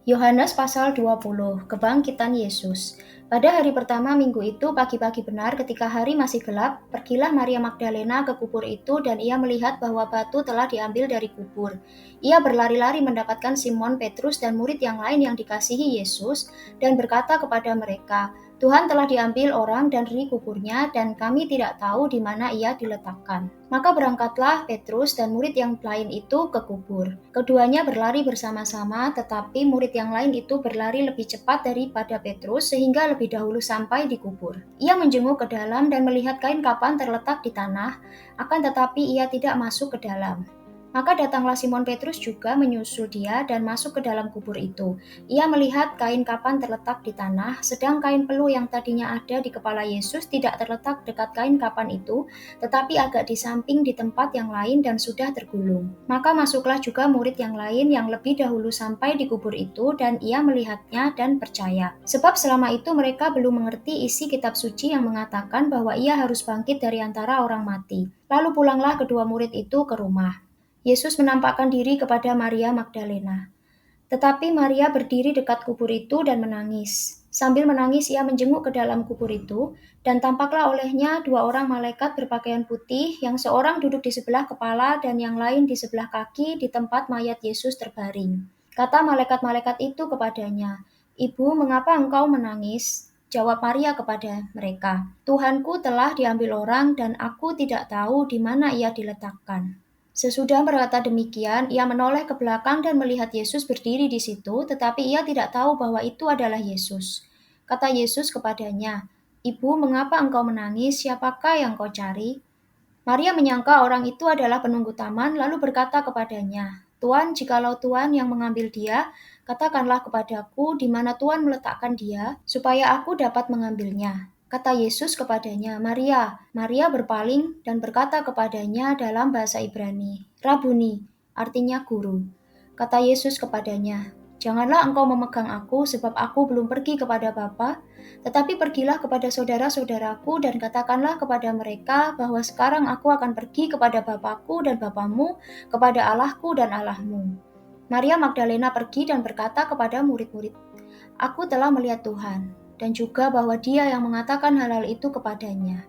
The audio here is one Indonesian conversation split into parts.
Yohanes pasal 20, Kebangkitan Yesus. Pada hari pertama minggu itu, pagi-pagi benar ketika hari masih gelap, pergilah Maria Magdalena ke kubur itu dan ia melihat bahwa batu telah diambil dari kubur. Ia berlari-lari mendapatkan Simon Petrus dan murid yang lain yang dikasihi Yesus dan berkata kepada mereka, Tuhan telah diambil orang dan dari kuburnya dan kami tidak tahu di mana ia diletakkan. Maka berangkatlah Petrus dan murid yang lain itu ke kubur. Keduanya berlari bersama-sama, tetapi murid yang lain itu berlari lebih cepat daripada Petrus sehingga lebih dahulu sampai di kubur. Ia menjenguk ke dalam dan melihat kain kapan terletak di tanah, akan tetapi ia tidak masuk ke dalam. Maka datanglah Simon Petrus juga menyusul dia dan masuk ke dalam kubur itu. Ia melihat kain kapan terletak di tanah, sedang kain peluh yang tadinya ada di kepala Yesus tidak terletak dekat kain kapan itu, tetapi agak di samping di tempat yang lain dan sudah tergulung. Maka masuklah juga murid yang lain yang lebih dahulu sampai di kubur itu dan ia melihatnya dan percaya. Sebab selama itu mereka belum mengerti isi kitab suci yang mengatakan bahwa ia harus bangkit dari antara orang mati. Lalu pulanglah kedua murid itu ke rumah. Yesus menampakkan diri kepada Maria Magdalena. Tetapi Maria berdiri dekat kubur itu dan menangis. Sambil menangis ia menjenguk ke dalam kubur itu, dan tampaklah olehnya dua orang malaikat berpakaian putih, yang seorang duduk di sebelah kepala dan yang lain di sebelah kaki di tempat mayat Yesus terbaring. Kata malaikat-malaikat itu kepadanya, Ibu, mengapa engkau menangis? Jawab Maria kepada mereka, Tuhanku telah diambil orang dan aku tidak tahu di mana ia diletakkan. Sesudah berkata demikian, ia menoleh ke belakang dan melihat Yesus berdiri di situ, tetapi ia tidak tahu bahwa itu adalah Yesus. Kata Yesus kepadanya, Ibu, mengapa engkau menangis? Siapakah yang kau cari? Maria menyangka orang itu adalah penunggu taman, lalu berkata kepadanya, Tuan, jikalau Tuan yang mengambil dia, katakanlah kepadaku di mana Tuan meletakkan dia, supaya aku dapat mengambilnya. Kata Yesus kepadanya, Maria. Maria berpaling dan berkata kepadanya dalam bahasa Ibrani, Rabuni, artinya guru. Kata Yesus kepadanya, Janganlah engkau memegang aku, sebab aku belum pergi kepada Bapa, tetapi pergilah kepada saudara-saudaraku dan katakanlah kepada mereka bahwa sekarang aku akan pergi kepada Bapakku dan Bapamu, kepada Allahku dan Allahmu. Maria Magdalena pergi dan berkata kepada murid-murid, Aku telah melihat Tuhan, dan juga bahwa Dia yang mengatakan hal-hal itu kepadanya.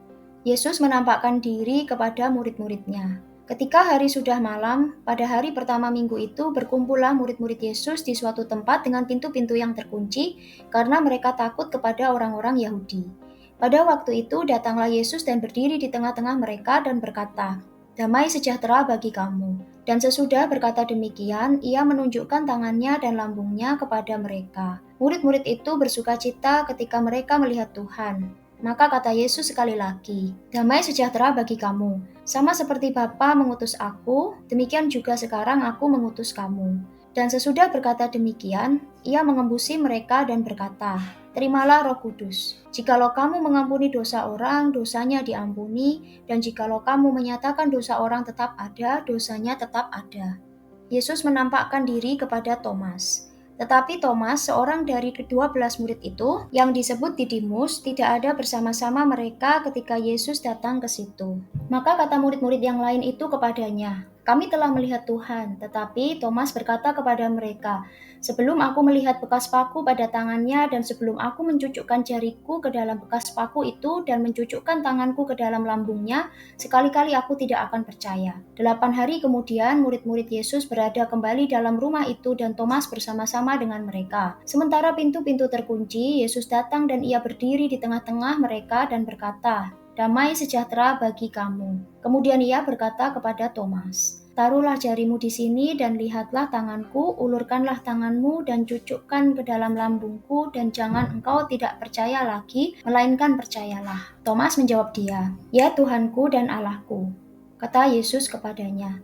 Yesus menampakkan diri kepada murid-muridnya. Ketika hari sudah malam, pada hari pertama minggu itu berkumpullah murid-murid Yesus di suatu tempat dengan pintu-pintu yang terkunci, karena mereka takut kepada orang-orang Yahudi. Pada waktu itu datanglah Yesus dan berdiri di tengah-tengah mereka dan berkata, Damai sejahtera bagi kamu. Dan sesudah berkata demikian, ia menunjukkan tangannya dan lambungnya kepada mereka. Murid-murid itu bersukacita ketika mereka melihat Tuhan. Maka kata Yesus sekali lagi, Damai sejahtera bagi kamu. Sama seperti Bapa mengutus aku, demikian juga sekarang aku mengutus kamu. Dan sesudah berkata demikian, ia mengembusi mereka dan berkata, Terimalah Roh Kudus. Jikalau kamu mengampuni dosa orang, dosanya diampuni, dan jikalau kamu menyatakan dosa orang tetap ada, dosanya tetap ada. Yesus menampakkan diri kepada Thomas. Tetapi Thomas, seorang dari ke-12 murid itu, yang disebut Didimus, tidak ada bersama-sama mereka ketika Yesus datang ke situ. Maka kata murid-murid yang lain itu kepadanya, Kami telah melihat Tuhan. Tetapi Thomas berkata kepada mereka, Sebelum aku melihat bekas paku pada tangannya dan sebelum aku mencucukkan jariku ke dalam bekas paku itu dan mencucukkan tanganku ke dalam lambungnya, sekali-kali aku tidak akan percaya. 8 hari kemudian, murid-murid Yesus berada kembali dalam rumah itu dan Thomas bersama-sama dengan mereka. Sementara pintu-pintu terkunci, Yesus datang dan ia berdiri di tengah-tengah mereka dan berkata, Damai sejahtera bagi kamu. Kemudian ia berkata kepada Thomas, Taruhlah jarimu di sini dan lihatlah tanganku, ulurkanlah tanganmu dan cucukkan ke dalam lambungku dan jangan engkau tidak percaya lagi, melainkan percayalah. Thomas menjawab dia, Ya Tuhanku dan Allahku. Kata Yesus kepadanya,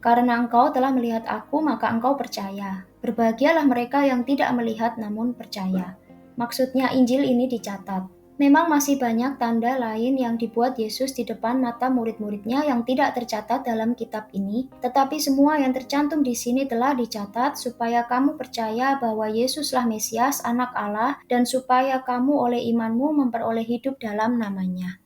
Karena engkau telah melihat aku, maka engkau percaya. Berbahagialah mereka yang tidak melihat namun percaya. Maksudnya Injil ini dicatat. Memang masih banyak tanda lain yang dibuat Yesus di depan mata murid-muridnya yang tidak tercatat dalam kitab ini, tetapi semua yang tercantum di sini telah dicatat supaya kamu percaya bahwa Yesuslah Mesias, Anak Allah, dan supaya kamu oleh imanmu memperoleh hidup dalam namanya.